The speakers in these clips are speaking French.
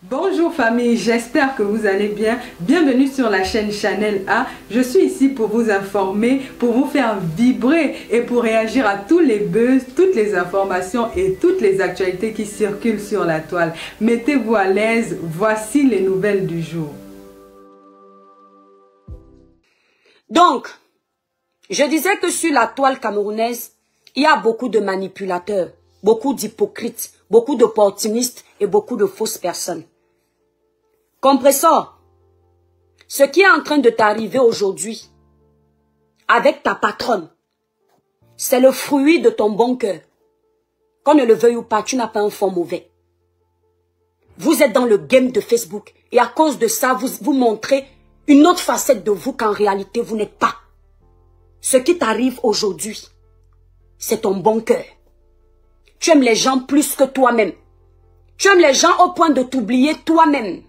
Bonjour famille, j'espère que vous allez bien. Bienvenue sur la chaîne Chanel A. Je suis ici pour vous informer, pour vous faire vibrer et pour réagir à tous les buzz, toutes les informations et toutes les actualités qui circulent sur la toile. Mettez-vous à l'aise, voici les nouvelles du jour. Donc, je disais que sur la toile camerounaise, il y a beaucoup de manipulateurs, beaucoup d'hypocrites, beaucoup d'opportunistes et beaucoup de fausses personnes. Compressor, ce qui est en train de t'arriver aujourd'hui avec ta patronne, c'est le fruit de ton bon cœur. Qu'on ne le veuille ou pas, tu n'as pas un fond mauvais. Vous êtes dans le game de Facebook et à cause de ça, vous montrez une autre facette de vous qu'en réalité, vous n'êtes pas. Ce qui t'arrive aujourd'hui, c'est ton bon cœur. Tu aimes les gens plus que toi-même. Tu aimes les gens au point de t'oublier toi-même.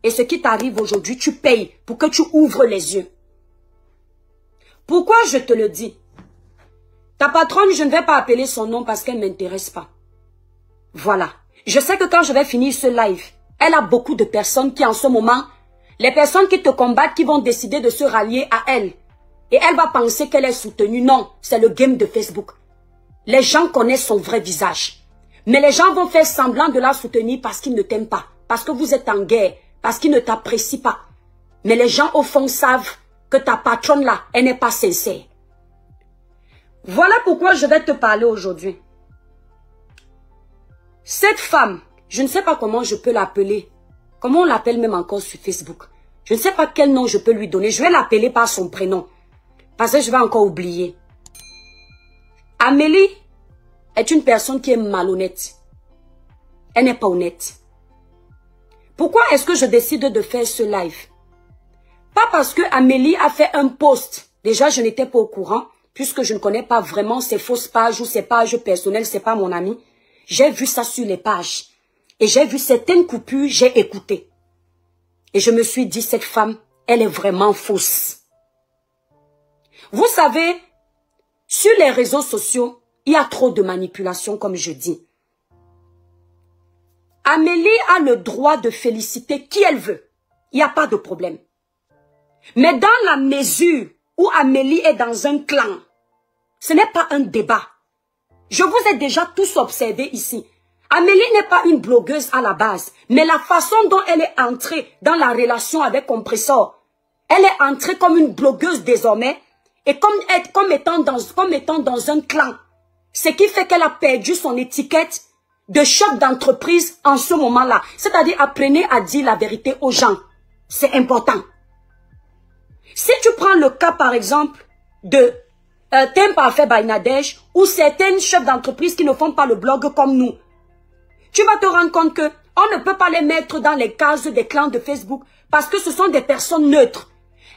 Et ce qui t'arrive aujourd'hui, tu payes pour que tu ouvres les yeux. Pourquoi je te le dis? Ta patronne, je ne vais pas appeler son nom parce qu'elle ne m'intéresse pas. Voilà. Je sais que quand je vais finir ce live, elle a beaucoup de personnes qui en ce moment, les personnes qui te combattent, qui vont décider de se rallier à elle. Et elle va penser qu'elle est soutenue. Non, c'est le game de Facebook. Les gens connaissent son vrai visage. Mais les gens vont faire semblant de la soutenir parce qu'ils ne t'aiment pas. Parce que vous êtes en guerre. Parce qu'ils ne t'apprécient pas. Mais les gens au fond savent que ta patronne là, elle n'est pas sincère. Voilà pourquoi je vais te parler aujourd'hui. Cette femme, je ne sais pas comment je peux l'appeler. Comment on l'appelle même encore sur Facebook. Je ne sais pas quel nom je peux lui donner. Je vais l'appeler par son prénom. Parce que je vais encore oublier. Amélie est une personne qui est malhonnête. Elle n'est pas honnête. Pourquoi est-ce que je décide de faire ce live? Pas parce que Amélie a fait un post. Déjà, je n'étais pas au courant, puisque je ne connais pas vraiment ses fausses pages ou ses pages personnelles, c'est pas mon ami. J'ai vu ça sur les pages. Et j'ai vu certaines coupures, j'ai écouté. Et je me suis dit, cette femme, elle est vraiment fausse. Vous savez, sur les réseaux sociaux, il y a trop de manipulation, comme je dis. Amélie a le droit de féliciter qui elle veut. Il n'y a pas de problème. Mais dans la mesure où Amélie est dans un clan, ce n'est pas un débat. Je vous ai déjà tous observé ici. Amélie n'est pas une blogueuse à la base, mais la façon dont elle est entrée dans la relation avec Compressor, elle est entrée comme une blogueuse désormais et comme étant dans un clan. Ce qui fait qu'elle a perdu son étiquette de chef d'entreprise en ce moment-là. C'est-à-dire, apprenez à dire la vérité aux gens. C'est important. Si tu prends le cas, par exemple, de Thème Parfait by Nadège ou certaines chefs d'entreprise qui ne font pas le blog comme nous, tu vas te rendre compte que on ne peut pas les mettre dans les cases des clans de Facebook parce que ce sont des personnes neutres.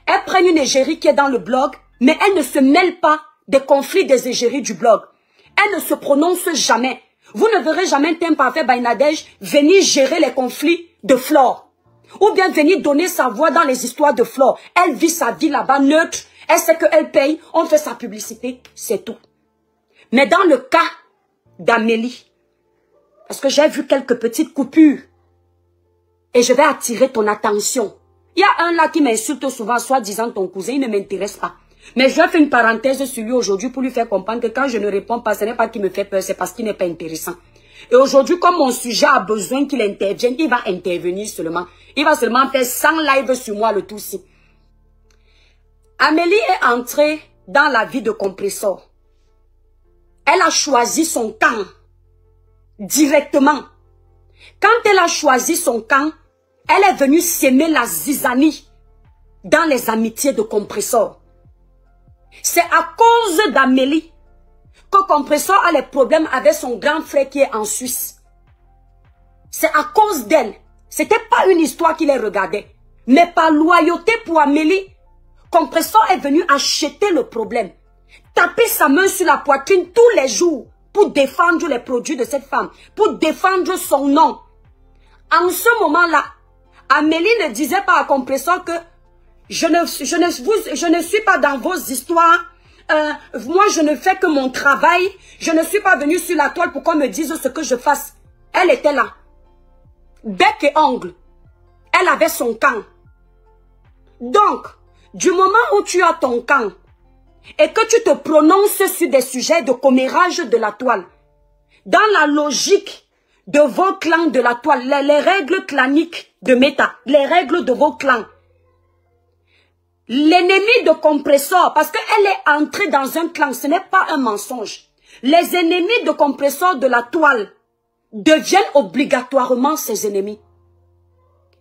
Elles prennent une égérie qui est dans le blog, mais elles ne se mêlent pas des conflits des égéries du blog. Elles ne se prononcent jamais. Vous ne verrez jamais Thème Parfait by Nadège venir gérer les conflits de Flore. Ou bien venir donner sa voix dans les histoires de Flore. Elle vit sa vie là-bas neutre. Elle sait qu'elle paye. On fait sa publicité. C'est tout. Mais dans le cas d'Amélie, parce que j'ai vu quelques petites coupures. Et je vais attirer ton attention. Il y a un là qui m'insulte souvent, soi-disant ton cousin, il ne m'intéresse pas. Mais je vais faire une parenthèse sur lui aujourd'hui pour lui faire comprendre que quand je ne réponds pas, ce n'est pas qu'il me fait peur, c'est parce qu'il n'est pas intéressant. Et aujourd'hui, comme mon sujet a besoin qu'il intervienne, il va intervenir seulement. Il va seulement faire 100 lives sur moi, le tout-ci. Amélie est entrée dans la vie de Compressor. Elle a choisi son camp. Directement. Quand elle a choisi son camp, elle est venue s'aimer la zizanie dans les amitiés de Compressor. C'est à cause d'Amélie que Compressor a les problèmes avec son grand frère qui est en Suisse. C'est à cause d'elle. C'était pas une histoire qui les regardait. Mais par loyauté pour Amélie, Compressor est venu acheter le problème. Taper sa main sur la poitrine tous les jours pour défendre les produits de cette femme. Pour défendre son nom. En ce moment-là, Amélie ne disait pas à Compressor que je ne suis pas dans vos histoires. Moi, je ne fais que mon travail. Je ne suis pas venue sur la toile pour qu'on me dise ce que je fasse. Elle était là. bec et ongle. Elle avait son camp. Donc, du moment où tu as ton camp et que tu te prononces sur des sujets de commérage de la toile, dans la logique de vos clans de la toile, les règles claniques de méta, les règles de vos clans, l'ennemi de compresseur, parce qu'elle est entrée dans un clan, ce n'est pas un mensonge. Les ennemis de compresseur de la toile deviennent obligatoirement ses ennemis.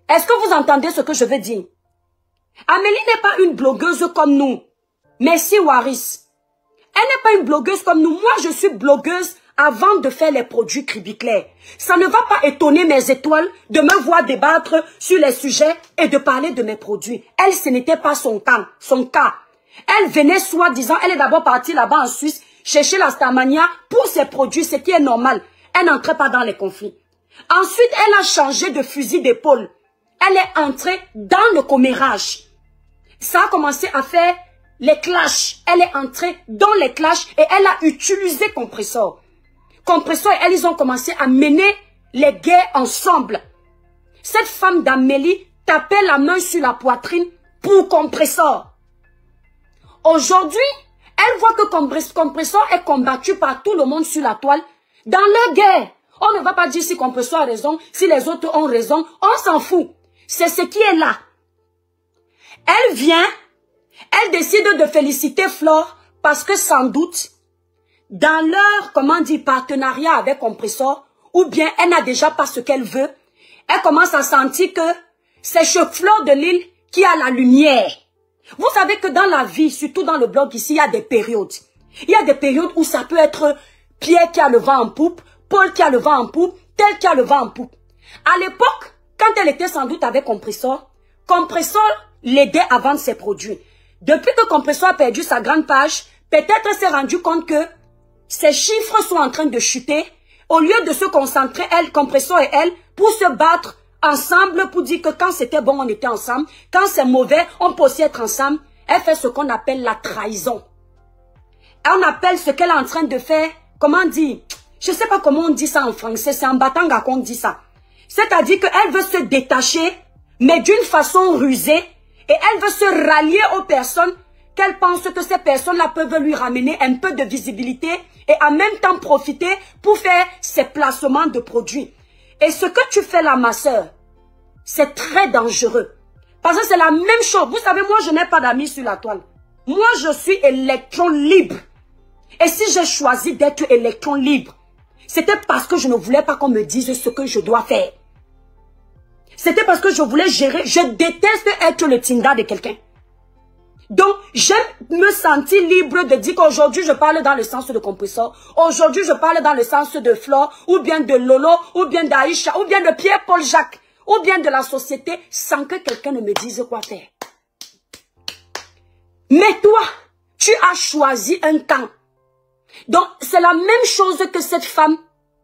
Est-ce que vous entendez ce que je veux dire? Amélie n'est pas une blogueuse comme nous. Merci Waris. Elle n'est pas une blogueuse comme nous. Moi, je suis blogueuse avant de faire les produits Cribiclair. Ça ne va pas étonner mes étoiles de me voir débattre sur les sujets et de parler de mes produits. Elle, ce n'était pas son cas. Elle venait soi-disant, elle est d'abord partie là-bas en Suisse, chercher la Starmania pour ses produits, ce qui est normal. Elle n'entrait pas dans les conflits. Ensuite, elle a changé de fusil d'épaule. Elle est entrée dans le commérage. Ça a commencé à faire les clashs. Elle est entrée dans les clashs et elle a utilisé Compressor. Compressor et elle, ils ont commencé à mener les guerres ensemble. Cette femme d'Amélie tapait la main sur la poitrine pour Compressor. Aujourd'hui, elle voit que Compressor est combattu par tout le monde sur la toile dans leur guerre. On ne va pas dire si Compressor a raison, si les autres ont raison, on s'en fout. C'est ce qui est là. Elle vient, elle décide de féliciter Flore parce que sans doute, dans leur, partenariat avec Compressor, ou bien elle n'a déjà pas ce qu'elle veut, elle commence à sentir que c'est chez Flore de Lille qui a la lumière. Vous savez que dans la vie, surtout dans le blog ici, il y a des périodes. Il y a des périodes où ça peut être Pierre qui a le vent en poupe, Paul qui a le vent en poupe, tel qui a le vent en poupe. À l'époque, quand elle était sans doute avec Compressor, Compressor l'aidait à vendre ses produits. Depuis que Compressor a perdu sa grande page, peut-être elle s'est rendu compte que ses chiffres sont en train de chuter. Au lieu de se concentrer, elle, Compressor et elle, pour se battre ensemble, pour dire que quand c'était bon, on était ensemble. Quand c'est mauvais, on peut aussi être ensemble. Elle fait ce qu'on appelle la trahison. On appelle ce qu'elle est en train de faire, comment dire? Je ne sais pas comment on dit ça en français, c'est en Batanga qu'on dit ça. C'est-à-dire qu'elle veut se détacher, mais d'une façon rusée, et elle veut se rallier aux personnes qu'elle pense que ces personnes-là peuvent lui ramener un peu de visibilité et en même temps profiter pour faire ses placements de produits. Et ce que tu fais là, ma soeur, c'est très dangereux. Parce que c'est la même chose. Vous savez, moi, je n'ai pas d'amis sur la toile. Moi, je suis électron libre. Et si j'ai choisi d'être électron libre, c'était parce que je ne voulais pas qu'on me dise ce que je dois faire. C'était parce que je voulais gérer. Je déteste être le Tinda de quelqu'un. Donc, j'aime me sentir libre de dire qu'aujourd'hui, je parle dans le sens de Compressor. Aujourd'hui, je parle dans le sens de Flore, ou bien de Lolo, ou bien d'Aïcha, ou bien de Pierre-Paul Jacques, ou bien de la société, sans que quelqu'un ne me dise quoi faire. Mais toi, tu as choisi un camp. Donc, c'est la même chose que cette femme.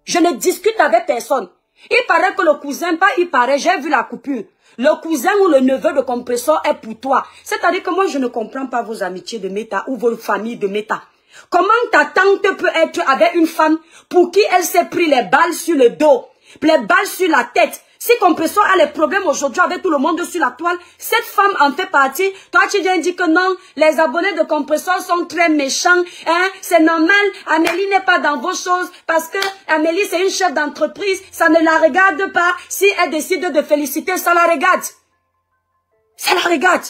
Je ne discute avec personne. Il paraît que le cousin, pas il paraît, j'ai vu la coupure. Le cousin ou le neveu de Compressor est pour toi. C'est-à-dire que moi, je ne comprends pas vos amitiés de méta ou vos familles de méta. Comment ta tante peut être avec une femme pour qui elle s'est pris les balles sur le dos, les balles sur la tête? Si Compressor a les problèmes aujourd'hui avec tout le monde sur la toile, cette femme en fait partie. Toi, tu viens dire que non, les abonnés de Compressor sont très méchants. Hein? C'est normal, Amélie n'est pas dans vos choses parce que Amélie, c'est une chef d'entreprise. Ça ne la regarde pas. Si elle décide de féliciter, ça la regarde. Ça la regarde.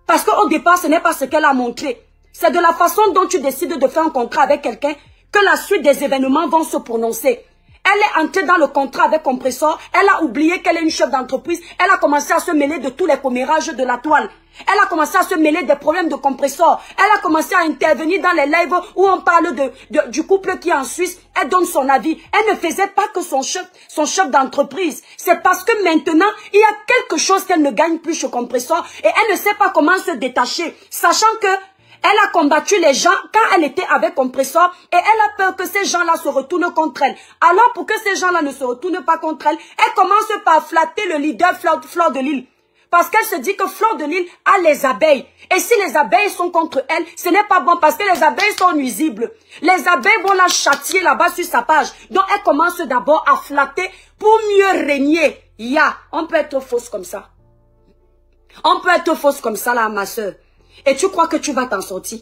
Parce qu'au départ, ce n'est pas ce qu'elle a montré. C'est de la façon dont tu décides de faire un contrat avec quelqu'un que la suite des événements vont se prononcer. Elle est entrée dans le contrat avec Compressor. Elle a oublié qu'elle est une chef d'entreprise. Elle a commencé à se mêler de tous les commérages de la toile. Elle a commencé à se mêler des problèmes de Compressor. Elle a commencé à intervenir dans les lives où on parle du couple qui est en Suisse. Elle donne son avis. Elle ne faisait pas que son chef d'entreprise. C'est parce que maintenant, il y a quelque chose qu'elle ne gagne plus chez Compressor. Et elle ne sait pas comment se détacher. Sachant que elle a combattu les gens quand elle était avec Compressor et elle a peur que ces gens-là se retournent contre elle. Alors pour que ces gens-là ne se retournent pas contre elle, elle commence par flatter le leader Flore de Lille. Parce qu'elle se dit que Flore de Lille a les abeilles. Et si les abeilles sont contre elle, ce n'est pas bon parce que les abeilles sont nuisibles. Les abeilles vont la châtier là-bas sur sa page. Donc elle commence d'abord à flatter pour mieux régner On peut être fausse comme ça. On peut être fausse comme ça, là, ma soeur. Et tu crois que tu vas t'en sortir?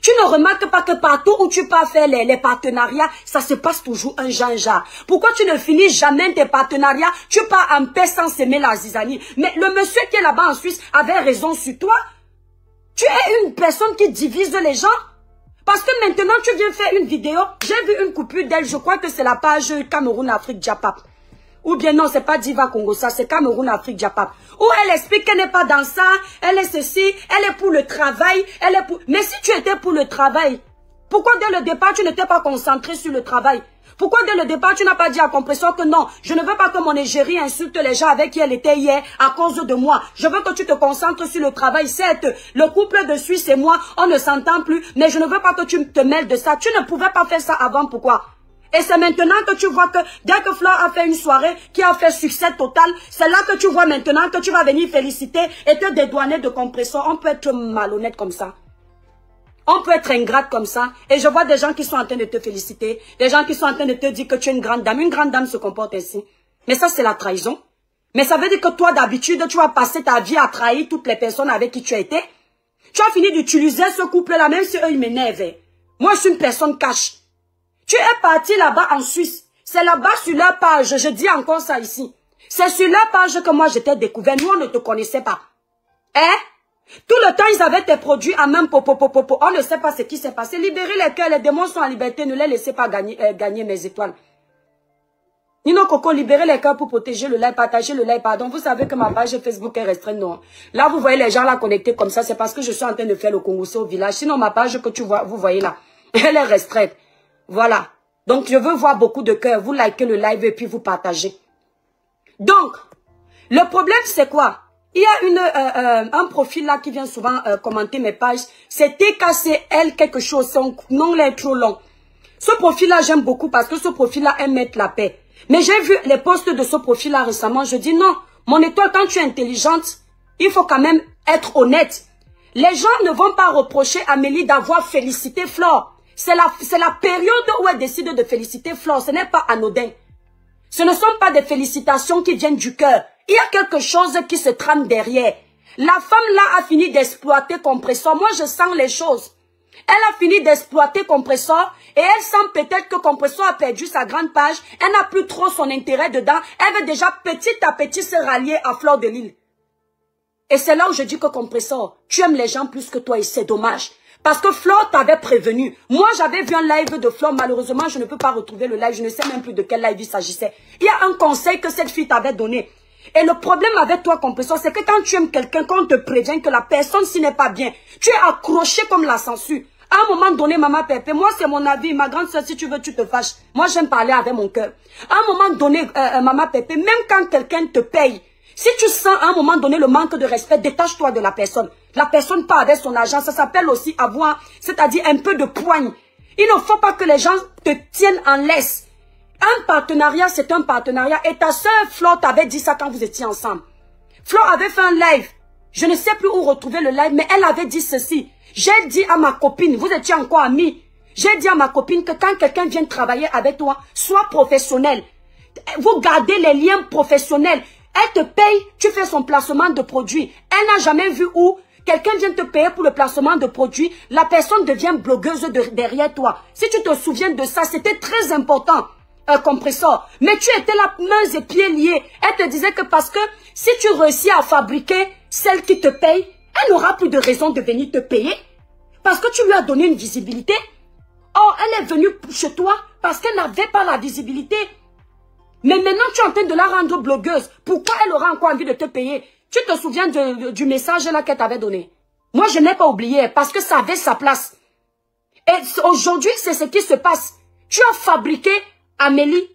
Tu ne remarques pas que partout où tu pars faire les partenariats, ça se passe toujours un genre. Pourquoi tu ne finis jamais tes partenariats? Tu pars en paix sans s'aimer la zizanie. Mais le monsieur qui est là-bas en Suisse avait raison sur toi. Tu es une personne qui divise les gens. Parce que maintenant, tu viens faire une vidéo. J'ai vu une coupure d'elle. Je crois que c'est la page Cameroun-Afrique Diapap. Ou bien non, c'est pas Diva Congo, ça, c'est Cameroun-Afrique Diapap. Où elle explique qu'elle n'est pas dans ça, elle est ceci, elle est pour le travail, elle est pour... Mais si tu étais pour le travail, pourquoi dès le départ, tu n'étais pas concentré sur le travail? Pourquoi dès le départ, tu n'as pas dit à Compressor que non, je ne veux pas que mon égérie insulte les gens avec qui elle était hier à cause de moi. Je veux que tu te concentres sur le travail. Certes, le couple de Suisse et moi, on ne s'entend plus, mais je ne veux pas que tu te mêles de ça. Tu ne pouvais pas faire ça avant, pourquoi? Et c'est maintenant que tu vois que dès que Flore a fait une soirée qui a fait succès total, c'est là que tu vois maintenant que tu vas venir féliciter et te dédouaner de Compressor. On peut être malhonnête comme ça. On peut être ingrate comme ça. Et je vois des gens qui sont en train de te féliciter. Des gens qui sont en train de te dire que tu es une grande dame. Une grande dame se comporte ainsi. Mais ça, c'est la trahison. Mais ça veut dire que toi, d'habitude, tu vas passer ta vie à trahir toutes les personnes avec qui tu as été. Tu as fini d'utiliser ce couple-là, même si eux, ils m'énervent. Moi, je suis une personne cash. Tu es parti là-bas en Suisse. C'est là-bas sur leur page. Je dis encore ça ici. C'est sur leur page que moi, je t'ai découvert. Nous, on ne te connaissait pas. Hein? Tout le temps, ils avaient tes produits à même popo. On ne sait pas ce qui s'est passé. Libérez les cœurs, les démons sont en liberté. Ne les laissez pas gagner mes étoiles. Nino Coco, libérez les cœurs pour protéger le live, partager le live. Pardon, vous savez que ma page Facebook est restreinte, non? Là, vous voyez les gens là connectés comme ça. C'est parce que je suis en train de faire le Congo au village. Sinon, ma page que vous voyez là, elle est restreinte. Voilà. Donc, je veux voir beaucoup de cœurs. Vous likez le live et puis vous partagez. Donc, le problème, c'est quoi? Il y a un profil là qui vient souvent commenter mes pages. C'est TKCL quelque chose. Son nom là est trop long. Ce profil là, j'aime beaucoup parce que ce profil là aime mettre la paix. Mais j'ai vu les posts de ce profil là récemment. Je dis non, mon étoile, quand tu es intelligente, il faut quand même être honnête. Les gens ne vont pas reprocher à Amélie d'avoir félicité Flore. C'est la période où elle décide de féliciter Flore. Ce n'est pas anodin. Ce ne sont pas des félicitations qui viennent du cœur. Il y a quelque chose qui se trame derrière. La femme là a fini d'exploiter Compressor. Moi, je sens les choses. Elle a fini d'exploiter Compressor et elle sent peut-être que Compressor a perdu sa grande page. Elle n'a plus trop son intérêt dedans. Elle veut déjà petit à petit se rallier à Fleur de Lille. Et c'est là où je dis que Compressor, tu aimes les gens plus que toi et c'est dommage. Parce que Flore t'avait prévenu. Moi, j'avais vu un live de Flore. Malheureusement, je ne peux pas retrouver le live. Je ne sais même plus de quel live il s'agissait. Il y a un conseil que cette fille t'avait donné. Et le problème avec toi, Compressor, c'est que quand tu aimes quelqu'un, quand on te prévient que la personne s'y n'est pas bien, tu es accroché comme la censure. À un moment donné, maman Pépé, moi c'est mon avis, ma grande soeur, si tu veux, tu te fâches. Moi, j'aime parler avec mon cœur. À un moment donné, maman Pépé, même quand quelqu'un te paye, si tu sens à un moment donné le manque de respect, détache-toi de la personne. La personne part avec son argent, ça s'appelle aussi avoir, c'est-à-dire un peu de poigne. Il ne faut pas que les gens te tiennent en laisse. Un partenariat, c'est un partenariat. Et ta soeur Flore t'avait dit ça quand vous étiez ensemble. Flore avait fait un live. Je ne sais plus où retrouver le live, mais elle avait dit ceci. J'ai dit à ma copine, vous étiez encore amis. J'ai dit à ma copine que quand quelqu'un vient travailler avec toi, sois professionnel. Vous gardez les liens professionnels. Elle te paye, tu fais son placement de produit. Elle n'a jamais vu où quelqu'un vient te payer pour le placement de produit. La personne devient blogueuse derrière toi. Si tu te souviens de ça, c'était très important. Compressor. Mais tu étais là, mains et pieds liés. Elle te disait que parce que si tu réussis à fabriquer celle qui te paye, elle n'aura plus de raison de venir te payer. Parce que tu lui as donné une visibilité. Or, elle est venue chez toi parce qu'elle n'avait pas la visibilité. Mais maintenant, tu es en train de la rendre blogueuse. Pourquoi elle aura encore envie de te payer? Tu te souviens du message là qu'elle t'avait donné? Moi, je n'ai pas oublié parce que ça avait sa place. Et aujourd'hui, c'est ce qui se passe. Tu as fabriqué Amélie.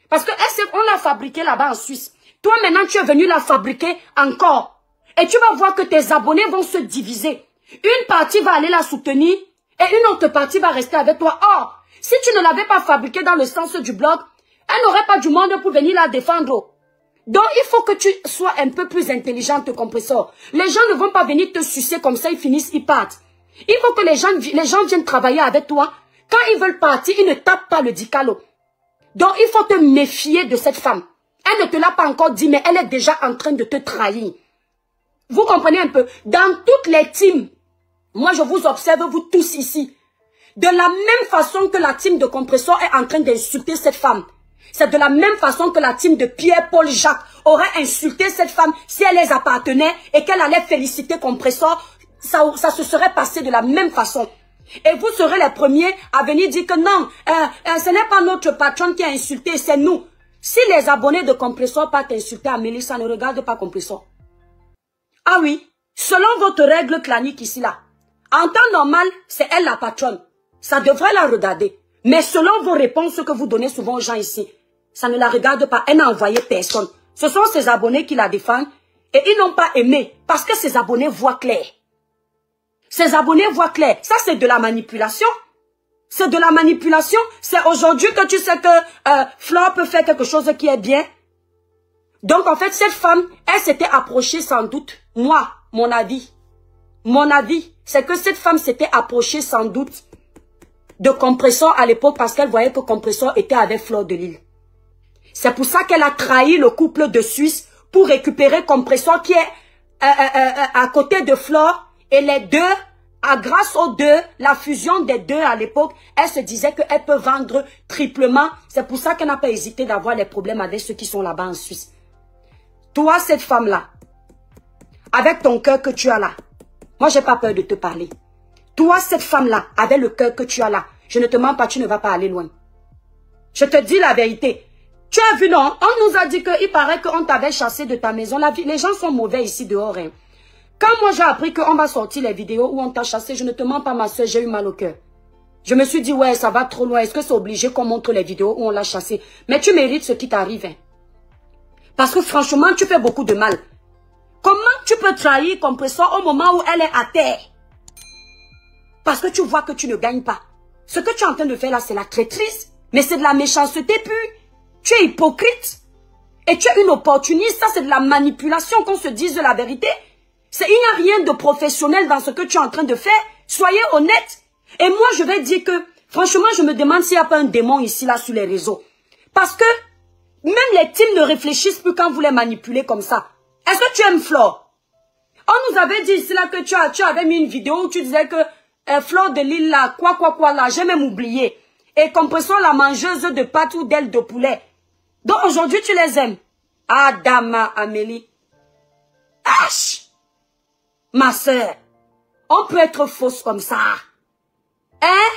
Parce que on l'a fabriqué là-bas en Suisse. Toi, maintenant, tu es venu la fabriquer encore. Et tu vas voir que tes abonnés vont se diviser. Une partie va aller la soutenir et une autre partie va rester avec toi. Or, si tu ne l'avais pas fabriqué dans le sens du blog, elle n'aurait pas du monde pour venir la défendre. Donc, il faut que tu sois un peu plus intelligente, Compressor. Les gens ne vont pas venir te sucer comme ça, ils finissent, ils partent. Il faut que les gens viennent travailler avec toi. Quand ils veulent partir, ils ne tapent pas le dicalo. Donc, il faut te méfier de cette femme. Elle ne te l'a pas encore dit, mais elle est déjà en train de te trahir. Vous comprenez un peu? Dans toutes les teams, moi je vous observe, vous tous ici. De la même façon que la team de Compressor est en train d'insulter cette femme, c'est de la même façon que la team de Pierre, Paul, Jacques aurait insulté cette femme si elle les appartenait et qu'elle allait féliciter Compressor. Ça se serait passé de la même façon. Et vous serez les premiers à venir dire que non, ce n'est pas notre patron qui a insulté, c'est nous. Si les abonnés de Compressor partent insulter Amélie, ça ne regarde pas Compressor. Ah oui, selon votre règle clanique ici là, en temps normal, c'est elle la patronne. Ça devrait la regarder. Mais selon vos réponses que vous donnez souvent aux gens ici, ça ne la regarde pas. Elle n'a envoyé personne. Ce sont ses abonnés qui la défendent et ils n'ont pas aimé parce que ses abonnés voient clair. Ses abonnés voient clair. Ça, c'est de la manipulation. C'est de la manipulation. C'est aujourd'hui que tu sais que Flore peut faire quelque chose qui est bien. Donc, en fait, cette femme, elle s'était approchée sans doute. Moi, mon avis, c'est que cette femme s'était approchée sans doute de Compressor à l'époque parce qu'elle voyait que Compressor était avec Flore de Lille. C'est pour ça qu'elle a trahi le couple de Suisse pour récupérer Compressor qui est à côté de Flore. Et les deux, grâce aux deux, la fusion des deux à l'époque, elle se disait qu'elle peut vendre triplement. C'est pour ça qu'elle n'a pas hésité d'avoir les problèmes avec ceux qui sont là-bas en Suisse. Toi, cette femme-là, avec ton cœur que tu as là, moi, j'ai pas peur de te parler. Toi, cette femme-là, avec le cœur que tu as là, je ne te mens pas, tu ne vas pas aller loin. Je te dis la vérité. Tu as vu, non? On nous a dit qu'il paraît qu'on t'avait chassé de ta maison. Les gens sont mauvais ici dehors, hein. Quand moi j'ai appris qu'on va sortir les vidéos où on t'a chassé, je ne te mens pas ma soeur, j'ai eu mal au cœur. Je me suis dit, ouais, ça va trop loin. Est-ce que c'est obligé qu'on montre les vidéos où on l'a chassé? Mais tu mérites ce qui t'arrive. Hein. Parce que franchement, tu fais beaucoup de mal. Comment tu peux trahir Compressor au moment où elle est à terre? Parce que tu vois que tu ne gagnes pas. Ce que tu es en train de faire là, c'est la traîtrise. Mais c'est de la méchanceté pure. Tu es hypocrite. Et tu es une opportuniste. Ça, c'est de la manipulation, qu'on se dise la vérité. Il n'y a rien de professionnel dans ce que tu es en train de faire. Soyez honnête. Et moi, je vais dire que, franchement, je me demande s'il n'y a pas un démon ici, là, sur les réseaux. Parce que, même les teams ne réfléchissent plus quand vous les manipulez comme ça. Est-ce que tu aimes Flore? On nous avait dit ici, là, que tu avais mis une vidéo où tu disais que Flore de Lille, là, quoi, là, j'ai même oublié. Et Compressor, la mangeuse de pâtes ou d'ailes de poulet. Donc, aujourd'hui, tu les aimes. Ah, Dama, Amélie. H! Ma soeur, on peut être fausse comme ça. Hein?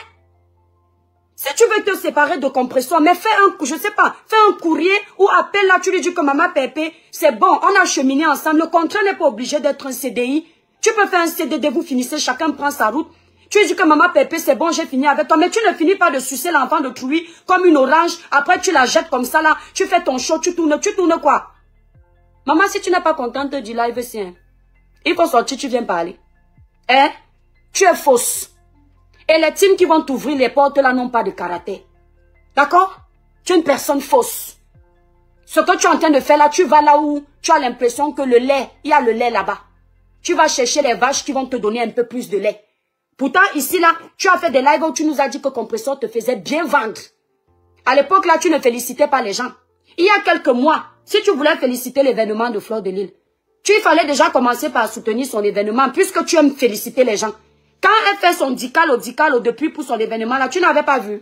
Si tu veux te séparer de Compressor, mais fais un courrier ou appelle là, tu lui dis que maman Pépé, c'est bon, on a cheminé ensemble. Le contrat n'est pas obligé d'être un CDI. Tu peux faire un CDD, vous finissez, chacun prend sa route. Tu lui dis que maman Pépé, c'est bon, j'ai fini avec toi. Mais tu ne finis pas de sucer l'enfant de Trouy comme une orange. Après, tu la jettes comme ça là. Tu fais ton show, tu tournes quoi? Maman, si tu n'es pas contente du live, c'est un... Il faut sortir, tu viens parler. Hein? Tu es fausse. Et les teams qui vont t'ouvrir les portes là n'ont pas de caractère. D'accord? Tu es une personne fausse. Ce que tu es en train de faire là, tu vas là où tu as l'impression que le lait, il y a le lait là-bas. Tu vas chercher les vaches qui vont te donner un peu plus de lait. Pourtant, ici là, tu as fait des lives où tu nous as dit que Compressor te faisait bien vendre. À l'époque là, tu ne félicitais pas les gens. Il y a quelques mois, si tu voulais féliciter l'événement de Flore de Lille, il fallait déjà commencer par soutenir son événement, puisque tu aimes féliciter les gens. Quand elle fait son dical depuis pour son événement, là, tu n'avais pas vu.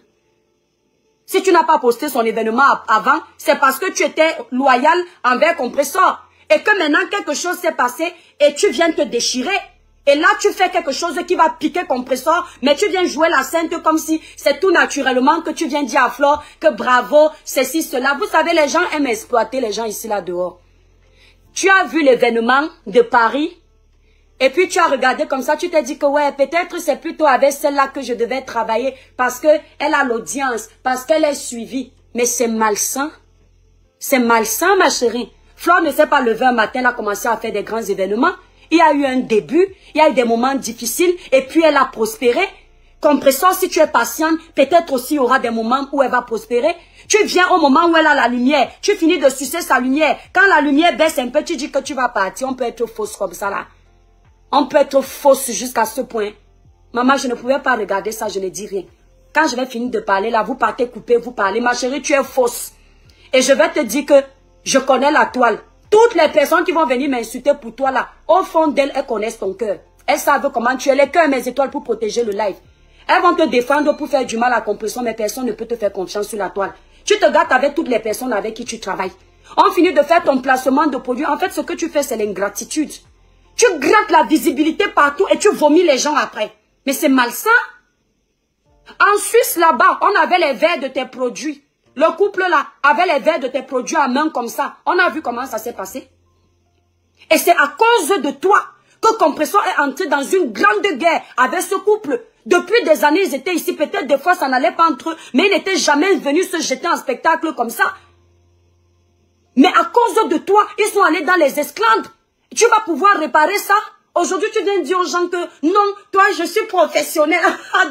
Si tu n'as pas posté son événement avant, c'est parce que tu étais loyal envers Compressor. Et que maintenant, quelque chose s'est passé et tu viens te déchirer. Et là, tu fais quelque chose qui va piquer Compressor, mais tu viens jouer la sainte comme si c'est tout naturellement que tu viens dire à Flore que bravo, ceci, cela. Vous savez, les gens aiment exploiter les gens ici, là, dehors. Tu as vu l'événement de Paris et puis tu as regardé comme ça, tu t'es dit que ouais, peut-être c'est plutôt avec celle-là que je devais travailler parce qu'elle a l'audience, parce qu'elle est suivie. Mais c'est malsain. C'est malsain, ma chérie. Flore ne s'est pas levée un matin, elle a commencé à faire des grands événements. Il y a eu un début, il y a eu des moments difficiles et puis elle a prospéré. Compressor, si tu es patiente, peut-être aussi il y aura des moments où elle va prospérer. Tu viens au moment où elle a la lumière. Tu finis de sucer sa lumière. Quand la lumière baisse un peu, tu dis que tu vas partir. On peut être fausse comme ça là. On peut être fausse jusqu'à ce point. Maman, je ne pouvais pas regarder ça, je ne dis rien. Quand je vais finir de parler là, vous partez couper, vous parlez. Ma chérie, tu es fausse. Et je vais te dire que Je connais la toile. Toutes les personnes qui vont venir m'insulter pour toi là, au fond d'elles, elles connaissent ton cœur. Elles savent comment tu es, les cœurs et mes étoiles pour protéger le live. Elles vont te défendre pour faire du mal à Compression, mais personne ne peut te faire confiance sur la toile. Tu te gâtes avec toutes les personnes avec qui tu travailles. On finit de faire ton placement de produit. En fait, ce que tu fais, c'est l'ingratitude. Tu grattes la visibilité partout et tu vomis les gens après. Mais c'est malsain. En Suisse, là-bas, on avait les verres de tes produits. Le couple là avait les verres de tes produits à main comme ça. On a vu comment ça s'est passé. Et c'est à cause de toi que Compression est entré dans une grande guerre avec ce couple. Depuis des années, ils étaient ici. Peut-être des fois, ça n'allait pas entre eux. Mais ils n'étaient jamais venus se jeter en spectacle comme ça. Mais à cause de toi, ils sont allés dans les esclandres. Tu vas pouvoir réparer ça. Aujourd'hui, tu viens dire aux gens que non, toi, je suis professionnel.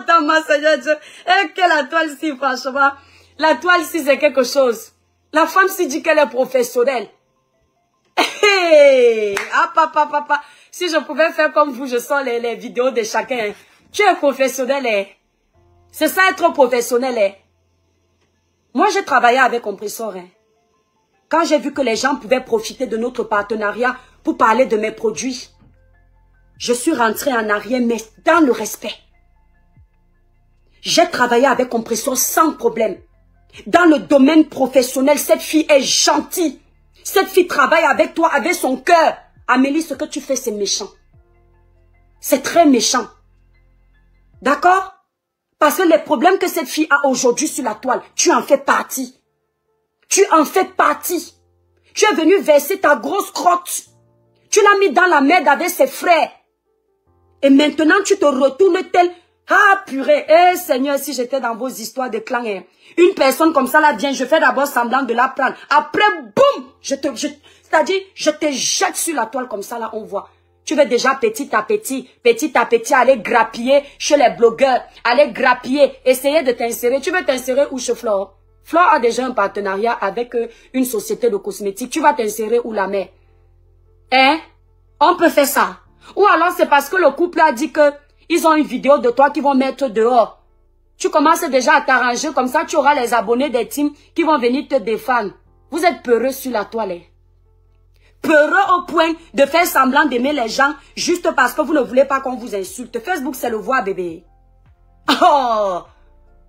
Dans ma Seigneur Dieu. Et que la toile si, franchement. La toile si, c'est quelque chose. La femme si dit qu'elle est professionnelle. Hey, ah, papa. Si je pouvais faire comme vous, je sors les vidéos de chacun. Tu es professionnel, hein. C'est ça être professionnel, hein. Moi, j'ai travaillé avec Compressor, hein. Quand j'ai vu que les gens pouvaient profiter de notre partenariat pour parler de mes produits, je suis rentrée en arrière, mais dans le respect. J'ai travaillé avec Compressor sans problème. Dans le domaine professionnel, cette fille est gentille. Cette fille travaille avec toi, avec son cœur. Amélie, ce que tu fais, c'est méchant. C'est très méchant. D'accord? Parce que les problèmes que cette fille a aujourd'hui sur la toile, tu en fais partie. Tu en fais partie. Tu es venu verser ta grosse crotte. Tu l'as mis dans la merde avec ses frères. Et maintenant, tu te retournes tel... Ah, purée. Eh, Seigneur, si j'étais dans vos histoires de clan, hein. Une personne comme ça, là, vient, je fais d'abord semblant de la prendre. Après, boum, c'est-à-dire, je te jette sur la toile comme ça, là, on voit. Tu veux déjà petit à petit, aller grappiller chez les blogueurs, aller grappiller, essayer de t'insérer. Tu veux t'insérer où chez Flore? Flore a déjà un partenariat avec une société de cosmétiques. Tu vas t'insérer où, la mère? Hein? On peut faire ça. Ou alors c'est parce que le couple a dit que ils ont une vidéo de toi qu'ils vont mettre dehors. Tu commences déjà à t'arranger comme ça, tu auras les abonnés des teams qui vont venir te défendre. Vous êtes peureux sur la toile. Peureux au point de faire semblant d'aimer les gens juste parce que vous ne voulez pas qu'on vous insulte. Facebook, c'est le voir, bébé. Oh!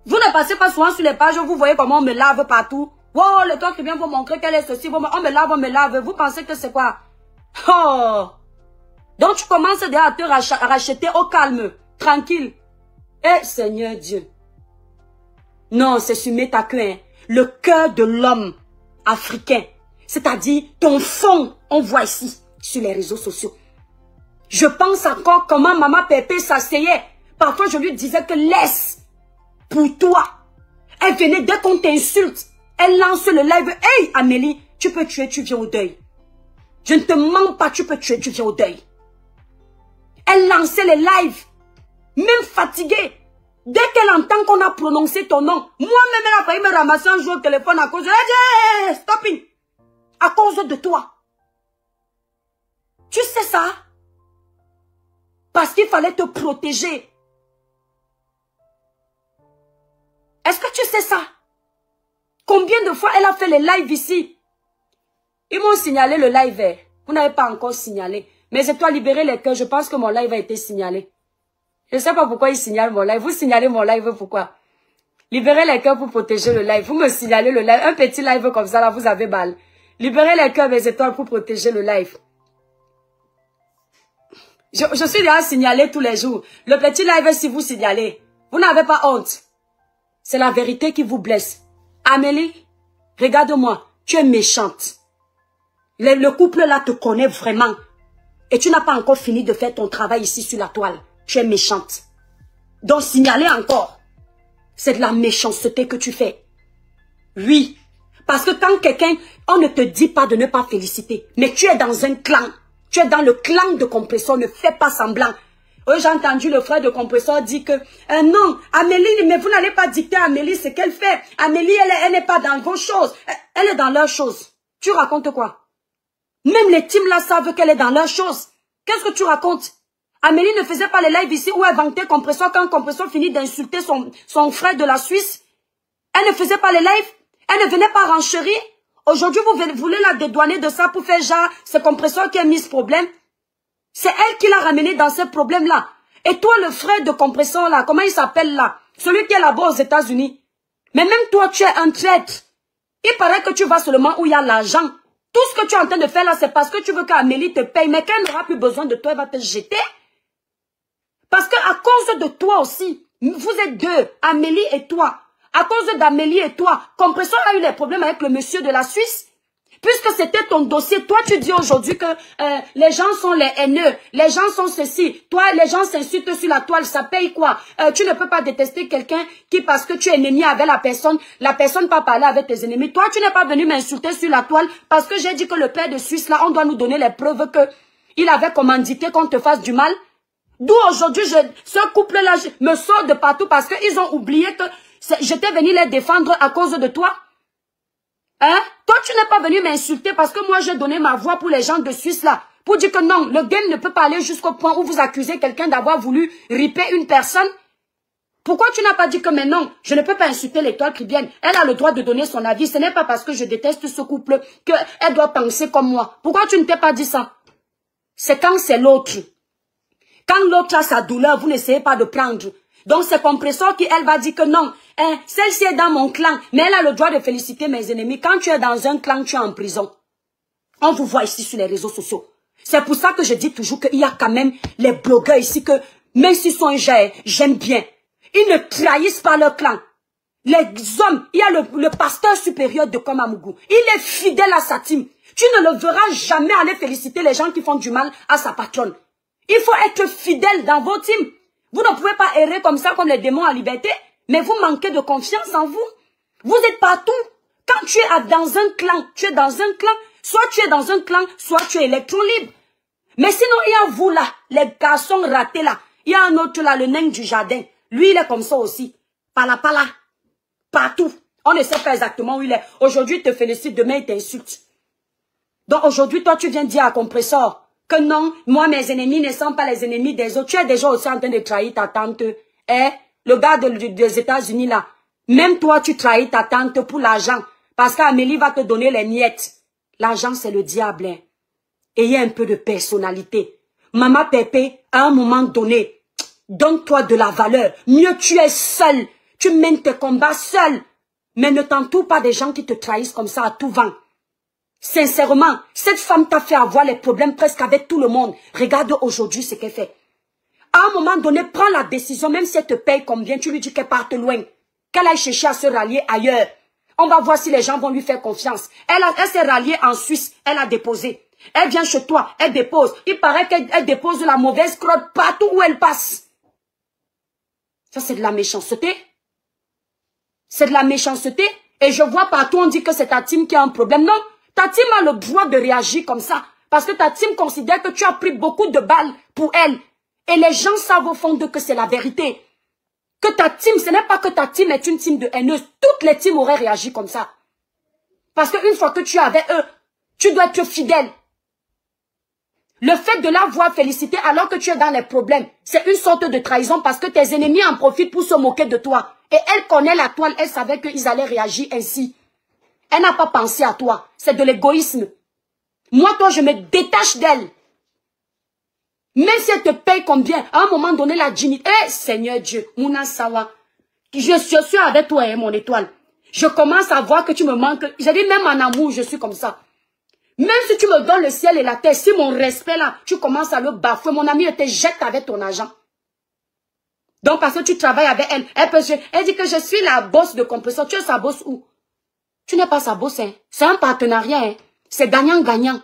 Vous ne passez pas souvent sur les pages, vous voyez comment on me lave partout. Oh, le temps qui vient vous montrer qu'elle est ceci, on me lave. Vous pensez que c'est quoi? Oh! Donc tu commences déjà à te racheter au calme, tranquille. Eh, Seigneur Dieu. Non, c'est sur ta queue, hein. Le cœur de l'homme africain. C'est-à-dire ton fond, on voit ici, sur les réseaux sociaux. Je pense encore comment maman Pépé s'asseyait. Parfois, je lui disais que laisse pour toi. Elle venait dès qu'on t'insulte. Elle lance le live. Hey, Amélie, tu peux tuer, tu viens au deuil. Je ne te mens pas, tu peux tuer, tu viens au deuil. Elle lançait les lives, même fatiguée. Dès qu'elle entend qu'on a prononcé ton nom, moi-même, elle a failli me ramasser un jour au téléphone à cause de... Hey, stopping. À cause de toi. Tu sais ça? Parce qu'il fallait te protéger. Est-ce que tu sais ça? Combien de fois elle a fait les lives ici? Ils m'ont signalé le live. Vous n'avez pas encore signalé. Mais c'est toi libérer les cœurs. Je pense que mon live a été signalé. Je ne sais pas pourquoi ils signalent mon live. Vous signalez mon live, pourquoi? Libérez les cœurs pour protéger le live. Vous me signalez le live. Un petit live comme ça, là, vous avez balle. Libérez les cœurs, mes étoiles pour protéger le live. Je suis déjà signalé tous les jours. Le petit live, si vous signalez, vous n'avez pas honte. C'est la vérité qui vous blesse. Amélie, regarde-moi. Tu es méchante. Le couple là te connaît vraiment. Et tu n'as pas encore fini de faire ton travail ici sur la toile. Tu es méchante. Donc signaler encore. C'est de la méchanceté que tu fais. Oui. Parce que quand quelqu'un, on ne te dit pas de ne pas féliciter. Mais tu es dans un clan. Tu es dans le clan de Compressor. Ne fais pas semblant. J'ai entendu le frère de Compressor dire que non, Amélie, mais vous n'allez pas dicter à Amélie ce qu'elle fait. Amélie, elle n'est pas dans vos choses. Elle est dans leurs choses. Tu racontes quoi? Même les teams là savent qu'elle est dans leurs choses. Qu'est-ce que tu racontes? Amélie ne faisait pas les lives ici où elle vantait Compressor quand Compressor finit d'insulter son frère de la Suisse. Elle ne faisait pas les lives. Elle ne venait pas renchérir. Aujourd'hui, vous voulez la dédouaner de ça pour faire genre, ce compresseur qui a mis ce problème. C'est elle qui l'a ramené dans ce problème-là. Et toi, le frère de compresseur là, comment il s'appelle là? Celui qui est là-bas aux États-Unis. Mais même toi, tu es un traître. Il paraît que tu vas seulement où il y a l'argent. Tout ce que tu es en train de faire là, c'est parce que tu veux qu'Amélie te paye. Mais quand elle n'aura plus besoin de toi, elle va te jeter. Parce qu'à cause de toi aussi, vous êtes deux, Amélie et toi. À cause d'Amélie et toi, Compresseur a eu des problèmes avec le monsieur de la Suisse. Puisque c'était ton dossier, toi tu dis aujourd'hui que les gens sont les haineux, les gens sont ceci, toi les gens s'insultent sur la toile, ça paye quoi? Tu ne peux pas détester quelqu'un qui parce que tu es ennemi avec la personne va parler avec tes ennemis. Toi tu n'es pas venu m'insulter sur la toile parce que j'ai dit que le père de Suisse là, on doit nous donner les preuves que il avait commandité qu'on te fasse du mal. D'où aujourd'hui ce couple là me sort de partout parce qu'ils ont oublié que j'étais venu les défendre à cause de toi. Hein? Toi, tu n'es pas venu m'insulter parce que moi, j'ai donné ma voix pour les gens de Suisse là. Pour dire que non, le game ne peut pas aller jusqu'au point où vous accusez quelqu'un d'avoir voulu riper une personne. Pourquoi tu n'as pas dit que mais non, je ne peux pas insulter l'étoile chrétienne. Elle a le droit de donner son avis. Ce n'est pas parce que je déteste ce couple qu'elle doit penser comme moi. Pourquoi tu ne t'es pas dit ça? C'est quand c'est l'autre. Quand l'autre a sa douleur, vous n'essayez pas de prendre. Donc c'est Compresseur qui, elle va dire que non, hein, celle-ci est dans mon clan, mais elle a le droit de féliciter mes ennemis. Quand tu es dans un clan, tu es en prison. On vous voit ici sur les réseaux sociaux. C'est pour ça que je dis toujours qu'il y a quand même les blogueurs ici que, même s'ils sont j'aime bien, ils ne trahissent pas leur clan. Les hommes, il y a le pasteur supérieur de Komamougou. Il est fidèle à sa team. Tu ne le verras jamais aller féliciter les gens qui font du mal à sa patronne. Il faut être fidèle dans vos teams. Vous ne pouvez pas errer comme ça comme les démons à liberté, mais vous manquez de confiance en vous. Vous êtes partout. Quand tu es dans un clan, tu es dans un clan. Soit tu es dans un clan, soit tu es électron libre. Mais sinon, il y a vous là, les garçons ratés là. Il y a un autre là, le nain du jardin. Lui, il est comme ça aussi. Pala. Partout. On ne sait pas exactement où il est. Aujourd'hui, il te félicite, demain, il t'insulte. Donc aujourd'hui, toi, tu viens dire à Compresseur que non, moi, mes ennemis ne sont pas les ennemis des autres. Tu es déjà aussi en train de trahir ta tante. Eh, le gars des États-Unis là. Même toi, tu trahis ta tante pour l'argent. Parce qu'Amélie va te donner les miettes. L'argent, c'est le diable. Hein. Ayez un peu de personnalité. Maman Pépé, à un moment donné, donne-toi de la valeur. Mieux tu es seul. Tu mènes tes combats seul. Mais ne t'entoure pas des gens qui te trahissent comme ça à tout vent. Sincèrement, cette femme t'a fait avoir les problèmes presque avec tout le monde. Regarde aujourd'hui ce qu'elle fait. À un moment donné, prends la décision, même si elle te paye combien, tu lui dis qu'elle parte loin. Qu'elle aille chercher à se rallier ailleurs. On va voir si les gens vont lui faire confiance. Elle s'est ralliée en Suisse, elle a déposé. Elle vient chez toi, elle dépose. Il paraît qu'elle dépose la mauvaise crotte partout où elle passe. Ça, c'est de la méchanceté. C'est de la méchanceté. Et je vois partout, on dit que c'est ta team qui a un problème. Non. Ta team a le droit de réagir comme ça. Parce que ta team considère que tu as pris beaucoup de balles pour elle. Et les gens savent au fond d'eux que c'est la vérité. Que ta team, ce n'est pas que ta team est une team de haineuses. Toutes les teams auraient réagi comme ça. Parce qu'une fois que tu es avec eux, tu dois être fidèle. Le fait de la voir féliciter alors que tu es dans les problèmes, c'est une sorte de trahison parce que tes ennemis en profitent pour se moquer de toi. Et elle connaît la toile, elle savait qu'ils allaient réagir ainsi. Elle n'a pas pensé à toi. C'est de l'égoïsme. Moi, toi, je me détache d'elle. Même si elle te paye combien, à un moment donné, la dignité. Eh, Seigneur Dieu, Mouna Sawa, je suis avec toi, hein, mon étoile. Je commence à voir que tu me manques. J'ai dit, même en amour, je suis comme ça. Même si tu me donnes le ciel et la terre, si mon respect là, tu commences à le bafouer, mon ami, elle te jette avec ton argent. Donc, parce que tu travailles avec elle, elle dit que je suis la boss de Compresseur. Tu es sa boss où? Tu n'es pas sa boss, hein. C'est un partenariat, hein. C'est gagnant-gagnant.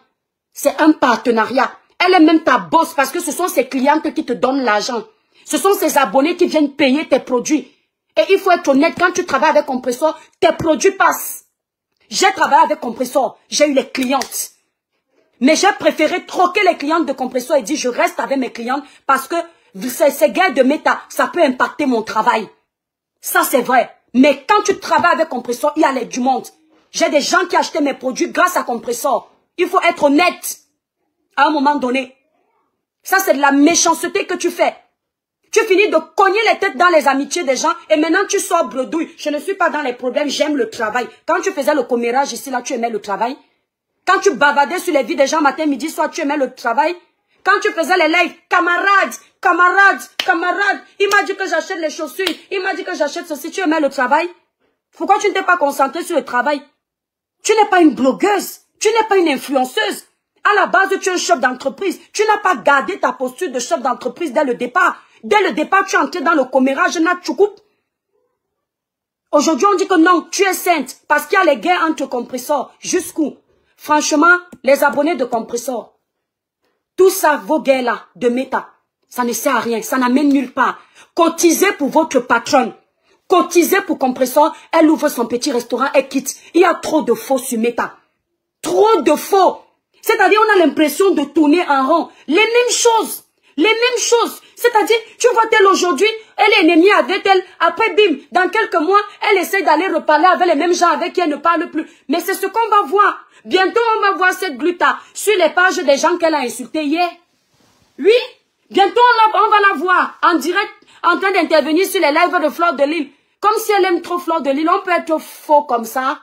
C'est un partenariat. Elle est même ta boss parce que ce sont ses clientes qui te donnent l'argent. Ce sont ses abonnés qui viennent payer tes produits. Et il faut être honnête, quand tu travailles avec Compresseur, tes produits passent. J'ai travaillé avec Compresseur, j'ai eu les clientes. Mais j'ai préféré troquer les clientes de Compresseur et dire je reste avec mes clientes parce que ces guerres de méta, ça peut impacter mon travail. Ça c'est vrai. Mais quand tu travailles avec Compresseur, il y a l'aide du monde. J'ai des gens qui achetaient mes produits grâce à Compresseur. Il faut être honnête à un moment donné. Ça, c'est de la méchanceté que tu fais. Tu finis de cogner les têtes dans les amitiés des gens et maintenant tu sors bredouille. Je ne suis pas dans les problèmes, j'aime le travail. Quand tu faisais le commérage ici, là, tu aimais le travail. Quand tu bavardais sur les vies des gens matin, midi, soir, tu aimais le travail. Quand tu faisais les lives, camarades, il m'a dit que j'achète les chaussures, il m'a dit que j'achète ceci, tu aimais le travail. Pourquoi tu ne t'es pas concentré sur le travail? Tu n'es pas une blogueuse, tu n'es pas une influenceuse. À la base, tu es un chef d'entreprise. Tu n'as pas gardé ta posture de chef d'entreprise dès le départ. Dès le départ, tu es entré dans le commérage, Aujourd'hui, on dit que non, tu es sainte parce qu'il y a les guerres entre compresseurs. Jusqu'où? Franchement, les abonnés de compresseurs, tout ça, vos guerres-là, de méta, ça ne sert à rien, ça n'amène nulle part. Cotisez pour votre patronne. Cotisez pour compresseur, elle ouvre son petit restaurant, elle quitte. Il y a trop de faux sur méta. Trop de faux. C'est-à-dire, on a l'impression de tourner en rond. Les mêmes choses. Les mêmes choses. C'est-à-dire, tu vois telle aujourd'hui, elle est ennemie avec elle. Après, bim, dans quelques mois, elle essaie d'aller reparler avec les mêmes gens avec qui elle ne parle plus. Mais c'est ce qu'on va voir. Bientôt, on va voir cette gluta sur les pages des gens qu'elle a insultés hier. Oui, bientôt, on va la voir en direct, en train d'intervenir sur les lives de Fleur de Lille. Comme si elle aime trop Fleur de Lille, on peut être faux comme ça.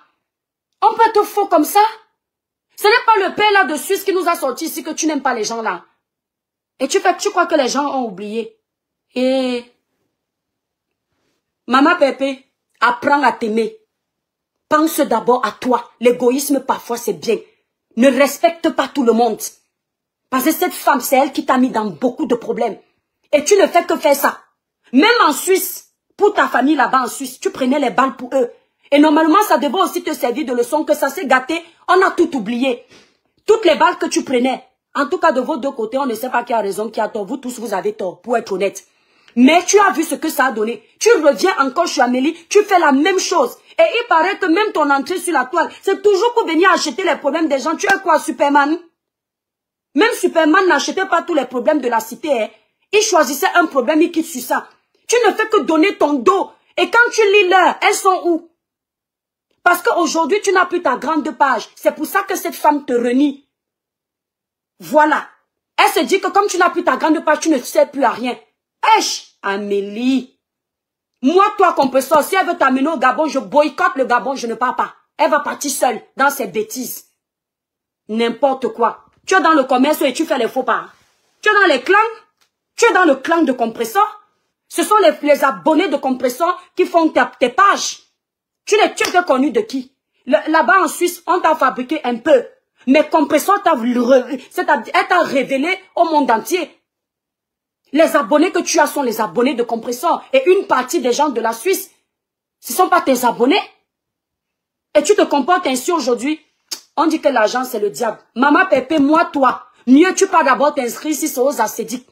On peut être faux comme ça. Ce n'est pas le père là de Suisse qui nous a sorti ici que tu n'aimes pas les gens là. Et tu crois que les gens ont oublié. Et Maman Pépé, apprends à t'aimer. Pense d'abord à toi. L'égoïsme parfois c'est bien. Ne respecte pas tout le monde. Parce que cette femme, c'est elle qui t'a mis dans beaucoup de problèmes. Et tu ne fais que faire ça. Même en Suisse, pour ta famille là-bas en Suisse, tu prenais les balles pour eux. Et normalement, ça devait aussi te servir de leçon que ça s'est gâté. On a tout oublié. Toutes les balles que tu prenais. En tout cas, de vos deux côtés, on ne sait pas qui a raison, qui a tort. Vous tous, vous avez tort, pour être honnête. Mais tu as vu ce que ça a donné. Tu reviens encore chez Amélie, tu fais la même chose. Et il paraît que même ton entrée sur la toile, c'est toujours pour venir acheter les problèmes des gens. Tu es quoi, Superman? Même Superman n'achetait pas tous les problèmes de la cité. Hein. Il choisissait un problème, il quitte sur ça. Tu ne fais que donner ton dos. Et quand tu lis l'heure, elles sont où? Parce qu'aujourd'hui, tu n'as plus ta grande page. C'est pour ça que cette femme te renie. Voilà. Elle se dit que comme tu n'as plus ta grande page, tu ne sers plus à rien. Esh, Amélie. Moi, toi, compresseur, si elle veut t'amener au Gabon, je boycotte le Gabon, je ne pars pas. Elle va partir seule dans ses bêtises. N'importe quoi. Tu es dans le commerce et tu fais les faux pas. Tu es dans les clans. Tu es dans le clan de compresseur. Ce sont les abonnés de compresseur qui font tes pages. Tu étais connu de qui? Là-bas en Suisse, on t'a fabriqué un peu. Mais compresseur t'a révélé au monde entier. Les abonnés que tu as sont les abonnés de compresseur. Et une partie des gens de la Suisse, ce ne sont pas tes abonnés. Et tu te comportes ainsi aujourd'hui. On dit que l'argent, c'est le diable. Maman Pépé, moi, toi, mieux tu pas d'abord t'inscrire si c'est aux ascédiques.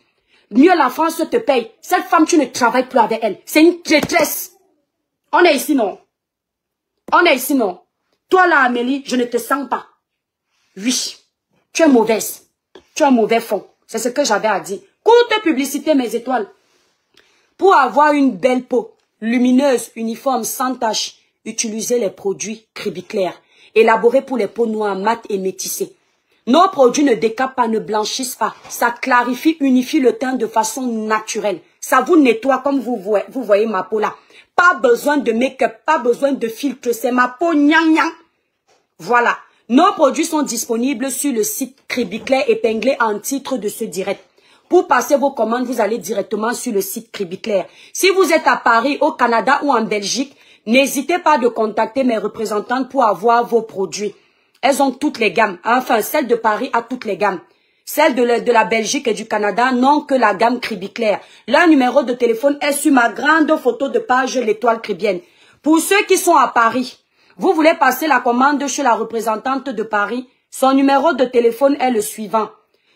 Mieux la France te paye. Cette femme, tu ne travailles plus avec elle. C'est une traîtresse. On est ici, non? On est ici, non? Toi, là, Amélie, je ne te sens pas. Oui, tu es mauvaise. Tu as un mauvais fond. C'est ce que j'avais à dire. Courte publicité, mes étoiles. Pour avoir une belle peau, lumineuse, uniforme, sans tache, utilisez les produits Cribiclair, élaborés pour les peaux noires, mates et métissées. Nos produits ne décapent pas, ne blanchissent pas. Ça clarifie, unifie le teint de façon naturelle. Ça vous nettoie comme vous voyez ma peau là. Pas besoin de make-up, pas besoin de filtre. C'est ma peau gnang. Voilà. Nos produits sont disponibles sur le site Cribiclair épinglé en titre de ce direct. Pour passer vos commandes, vous allez directement sur le site Cribiclair. Si vous êtes à Paris, au Canada ou en Belgique, n'hésitez pas de contacter mes représentantes pour avoir vos produits. Elles ont toutes les gammes. Enfin, celle de Paris a toutes les gammes. Celle de la Belgique et du Canada n'ont que la gamme Cribiclair. Leur numéro de téléphone est sur ma grande photo de page L'étoile cribienne. Pour ceux qui sont à Paris, vous voulez passer la commande chez la représentante de Paris, son numéro de téléphone est le suivant.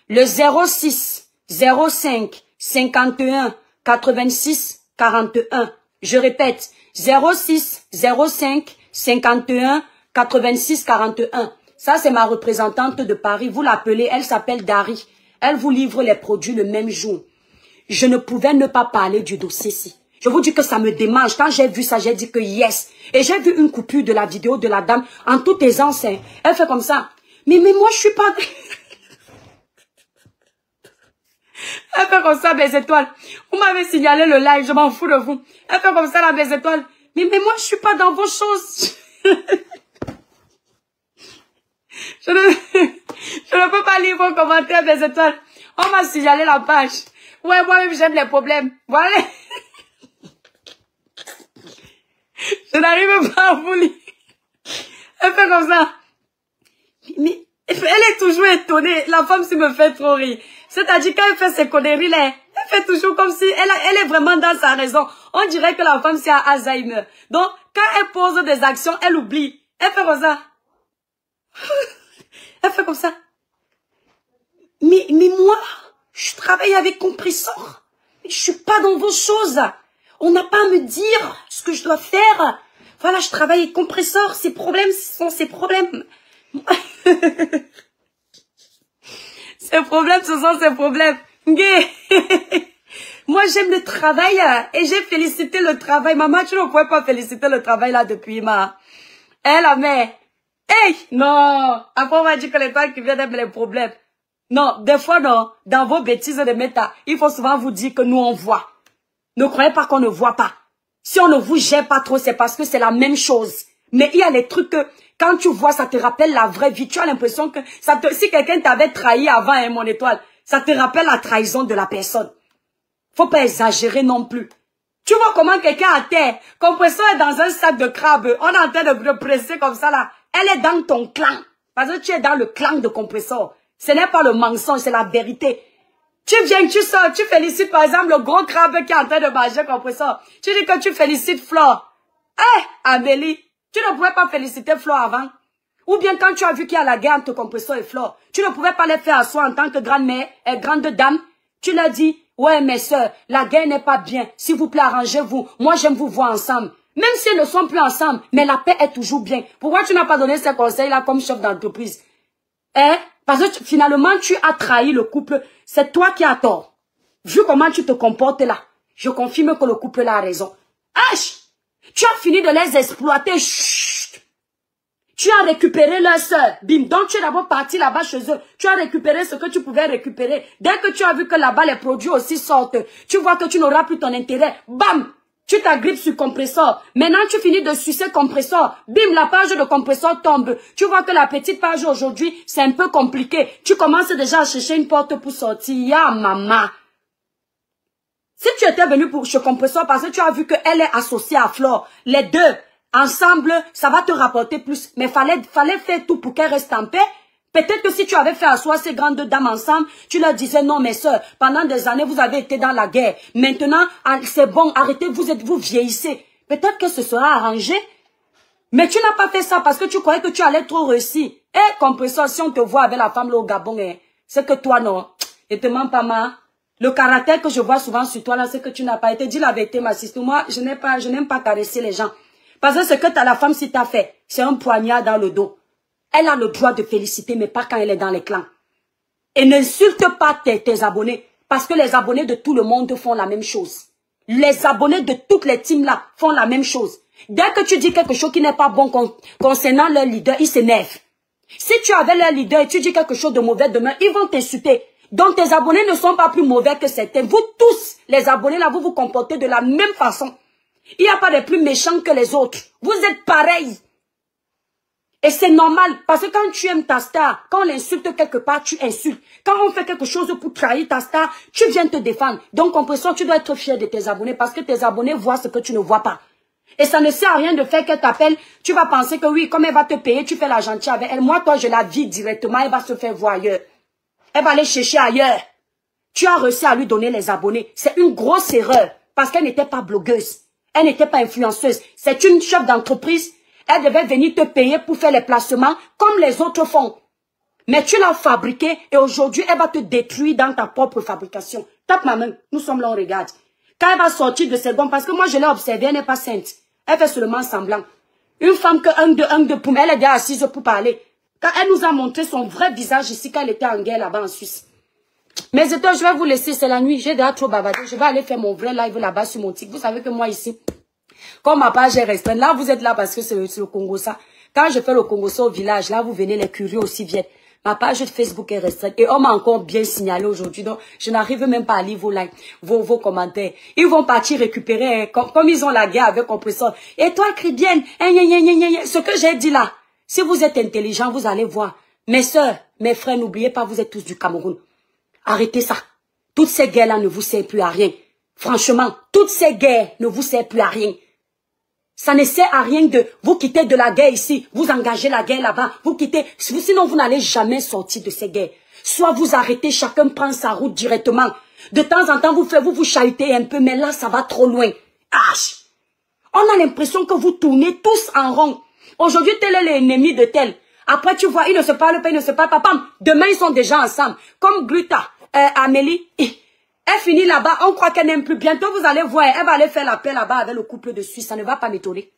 Le 06 05 51 86 41. Je répète, 06 05 51 86 41. Ça, c'est ma représentante de Paris. Vous l'appelez, elle s'appelle Dari. Elle vous livre les produits le même jour. Je ne pouvais ne pas parler du dossier-ci. Je vous dis que ça me démange. Quand j'ai vu ça, j'ai dit que yes. Et j'ai vu une coupure de la vidéo de la dame en toute aisance. Elle fait comme ça. Mais moi, je suis pas... Elle fait comme ça, mes étoiles. Vous m'avez signalé le live, je m'en fous de vous. Elle fait comme ça, là, mes étoiles. Mais moi, je suis pas dans vos choses. Je ne peux pas lire vos commentaires, mes étoiles. On m'a signalé la page. Ouais, moi-même, j'aime les problèmes. Voilà. Je n'arrive pas à vous lire. Elle fait comme ça. Mais elle est toujours étonnée. La femme, ça me fait trop rire. C'est-à-dire, quand elle fait ses conneries, là, elle fait toujours comme si elle est vraiment dans sa raison. On dirait que la femme, c'est Alzheimer. Donc, quand elle pose des actions, elle oublie. Elle fait comme ça. Elle fait comme ça. Mais moi, je travaille avec compresseur. Je suis pas dans vos choses. On n'a pas à me dire ce que je dois faire. Voilà, je travaille avec compresseur. Ces problèmes, ce sont ces problèmes. Ces problèmes, ce sont ces problèmes. Moi, j'aime le travail et j'ai félicité le travail. Maman, tu ne pouvais pas féliciter le travail là depuis ma... Elle a mais... Hey, non. Après, on va dire que les gens qui viennent aimer les problèmes. Non, des fois, non. Dans vos bêtises de méta, il faut souvent vous dire que nous, on voit. Ne croyez pas qu'on ne voit pas. Si on ne vous gère pas trop, c'est parce que c'est la même chose. Mais il y a les trucs que, quand tu vois, ça te rappelle la vraie vie. Tu as l'impression que si quelqu'un t'avait trahi avant, hein, mon étoile, ça te rappelle la trahison de la personne. Faut pas exagérer non plus. Tu vois comment quelqu'un à terre, compresseur est dans un sac de crabe, on est en train de presser comme ça là. Elle est dans ton clan. Parce que tu es dans le clan de compresseur. Ce n'est pas le mensonge, c'est la vérité. Tu viens, tu sors, tu félicites par exemple le gros crabe qui est en train de manger compresseur. Tu dis que tu félicites Flore. Eh, Amélie, tu ne pouvais pas féliciter Flore avant. Ou bien quand tu as vu qu'il y a la guerre entre compresseur et Flore, tu ne pouvais pas les faire asseoir en tant que grande-mère et grande dame. Tu leur dis, ouais mes soeurs, la guerre n'est pas bien. S'il vous plaît, arrangez-vous. Moi, j'aime vous voir ensemble. Même s'ils ne sont plus ensemble, mais la paix est toujours bien. Pourquoi tu n'as pas donné ces conseils-là comme chef d'entreprise? Hein? Parce que finalement, tu as trahi le couple. C'est toi qui as tort. Vu comment tu te comportes là, je confirme que le couple là a raison. H! Tu as fini de les exploiter. Chut. Tu as récupéré leur soeur. Bim. Donc tu es d'abord parti là-bas chez eux. Tu as récupéré ce que tu pouvais récupérer. Dès que tu as vu que là-bas les produits aussi sortent, tu vois que tu n'auras plus ton intérêt. Bam! Tu t'agrippes sur compresseur. Maintenant, tu finis de sucer compresseur. Bim, la page de compresseur tombe. Tu vois que la petite page aujourd'hui, c'est un peu compliqué. Tu commences déjà à chercher une porte pour sortir. Ya, maman. Si tu étais venu pour chez compresseur parce que tu as vu qu'elle est associée à Flore, les deux, ensemble, ça va te rapporter plus. Mais fallait faire tout pour qu'elle reste en paix. Peut-être que si tu avais fait asseoir ces grandes dames ensemble, tu leur disais, non, mes soeurs, pendant des années, vous avez été dans la guerre. Maintenant, c'est bon, arrêtez, vous vieillissez. Peut-être que ce sera arrangé. Mais tu n'as pas fait ça parce que tu croyais que tu allais trop réussir. Eh, compresseur, si on te voit avec la femme là au Gabon, c'est que toi, non. Et te mens pas, ma. Le caractère que je vois souvent sur toi là, c'est que tu n'as pas été. Dis la vérité, ma sister. Moi, je n'aime pas caresser les gens. Parce que ce que la femme, si t'as fait, c'est un poignard dans le dos. Elle a le droit de féliciter, mais pas quand elle est dans les clans. Et n'insulte pas tes abonnés, parce que les abonnés de tout le monde font la même chose. Les abonnés de toutes les teams là font la même chose. Dès que tu dis quelque chose qui n'est pas bon concernant leur leader, ils s'énervent. Si tu avais leur leader et tu dis quelque chose de mauvais demain, ils vont t'insulter. Donc tes abonnés ne sont pas plus mauvais que certains. Vous tous, les abonnés là, vous vous comportez de la même façon. Il n'y a pas de plus méchants que les autres. Vous êtes pareils. Et c'est normal, parce que quand tu aimes ta star, quand on l'insulte quelque part, tu insultes. Quand on fait quelque chose pour trahir ta star, tu viens te défendre. Donc, en pression, tu dois être fier de tes abonnés, parce que tes abonnés voient ce que tu ne vois pas. Et ça ne sert à rien de faire qu'elle t'appelle. Tu vas penser que oui, comme elle va te payer, tu fais la gentille avec elle. Moi, toi, je la vis directement, elle va se faire voir ailleurs. Elle va aller chercher ailleurs. Tu as réussi à lui donner les abonnés. C'est une grosse erreur, parce qu'elle n'était pas blogueuse. Elle n'était pas influenceuse. C'est une chef d'entreprise. Elle devait venir te payer pour faire les placements comme les autres font. Mais tu l'as fabriquée et aujourd'hui, elle va te détruire dans ta propre fabrication. Tape ma main, nous sommes là, on regarde. Quand elle va sortir de ses gonds, parce que moi je l'ai observée, elle n'est pas sainte. Elle fait seulement semblant. Une femme que un de pour elle est déjà assise pour parler. Quand elle nous a montré son vrai visage ici, quand elle était en guerre là-bas en Suisse. Mais étoiles, je vais vous laisser, c'est la nuit, j'ai déjà trop bavardé. Je vais aller faire mon vrai live là-bas sur mon TikTok. Vous savez que moi ici, comme ma page est restreinte, là vous êtes là parce que c'est le Congo ça. Quand je fais le Congo ça au village, là vous venez, les curieux aussi viennent. Ma page Facebook est restreinte. Et on m'a encore bien signalé aujourd'hui. Donc, je n'arrive même pas à lire vos likes, vos commentaires. Ils vont partir récupérer, comme ils ont la guerre avec compresseur. Et toi, Chrétienne, ce que j'ai dit là, si vous êtes intelligent, vous allez voir. Mes sœurs, mes frères, n'oubliez pas, vous êtes tous du Cameroun. Arrêtez ça. Toutes ces guerres-là ne vous servent plus à rien. Franchement, toutes ces guerres ne vous servent plus à rien. Ça ne sert à rien de vous quitter de la guerre ici, vous engagez la guerre là-bas, vous quittez, sinon vous n'allez jamais sortir de ces guerres. Soit vous arrêtez, chacun prend sa route directement. De temps en temps, vous chahutez un peu, mais là, ça va trop loin. On a l'impression que vous tournez tous en rond. Aujourd'hui, tel est l'ennemi de tel. Après, tu vois, ils ne se parlent pas, ils ne se parlent pas. Pam, demain, ils sont déjà ensemble. Comme Gluta, Amélie, elle finit là-bas, on croit qu'elle n'aime plus. Bientôt, vous allez voir, elle va aller faire la paix là-bas avec le couple de Suisse. Ça ne va pas m'étonner.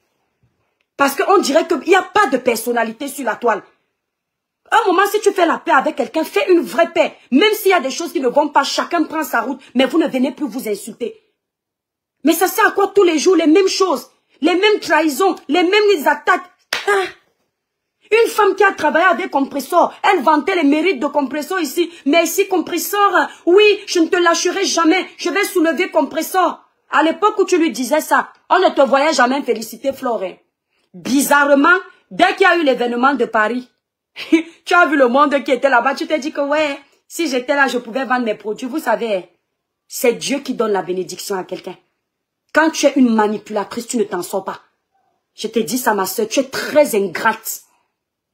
Parce qu'on dirait qu'il n'y a pas de personnalité sur la toile. Un moment, si tu fais la paix avec quelqu'un, fais une vraie paix. Même s'il y a des choses qui ne vont pas, chacun prend sa route. Mais vous ne venez plus vous insulter. Mais ça sert à quoi tous les jours? Les mêmes choses. Les mêmes trahisons. Les mêmes attaques. Une femme qui a travaillé avec Compressor, elle vantait les mérites de Compressor ici. Mais ici, Compressor, oui, je ne te lâcherai jamais. Je vais soulever Compressor. À l'époque où tu lui disais ça, on ne te voyait jamais féliciter Florent. Bizarrement, dès qu'il y a eu l'événement de Paris, tu as vu le monde qui était là-bas, tu t'es dit que ouais, si j'étais là, je pouvais vendre mes produits. Vous savez, c'est Dieu qui donne la bénédiction à quelqu'un. Quand tu es une manipulatrice, tu ne t'en sors pas. Je te dis ça, ma soeur, tu es très ingrate.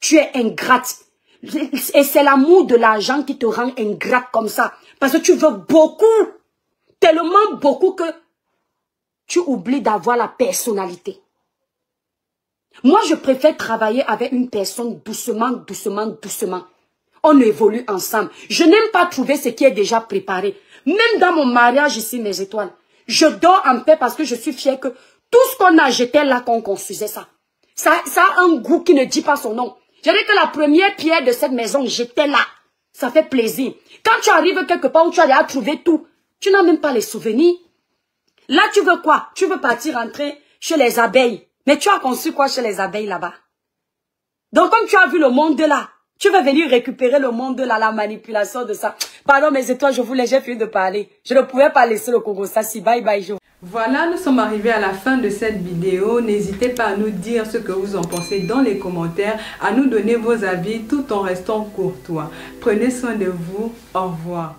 Tu es ingrate. Et c'est l'amour de l'argent qui te rend ingrate comme ça. Parce que tu veux beaucoup. Tellement beaucoup que tu oublies d'avoir la personnalité. Moi, je préfère travailler avec une personne doucement, doucement, doucement. On évolue ensemble. Je n'aime pas trouver ce qui est déjà préparé. Même dans mon mariage ici, mes étoiles. Je dors en paix parce que je suis fière que tout ce qu'on a jeté là, qu'on construisait ça. Ça a un goût qui ne dit pas son nom. Je dis que la première pierre de cette maison, j'étais là. Ça fait plaisir. Quand tu arrives quelque part où tu as déjà trouvé tout, tu n'as même pas les souvenirs. Là, tu veux quoi? Tu veux partir rentrer chez les abeilles. Mais tu as conçu quoi chez les abeilles là-bas? Donc, comme tu as vu le monde là, tu veux venir récupérer le monde là, la manipulation de ça. Pardon, mes étoiles, j'ai fini de parler. Je ne pouvais pas laisser le Congo ça si bye bye. Voilà, nous sommes arrivés à la fin de cette vidéo. N'hésitez pas à nous dire ce que vous en pensez dans les commentaires, à nous donner vos avis tout en restant courtois. Prenez soin de vous. Au revoir.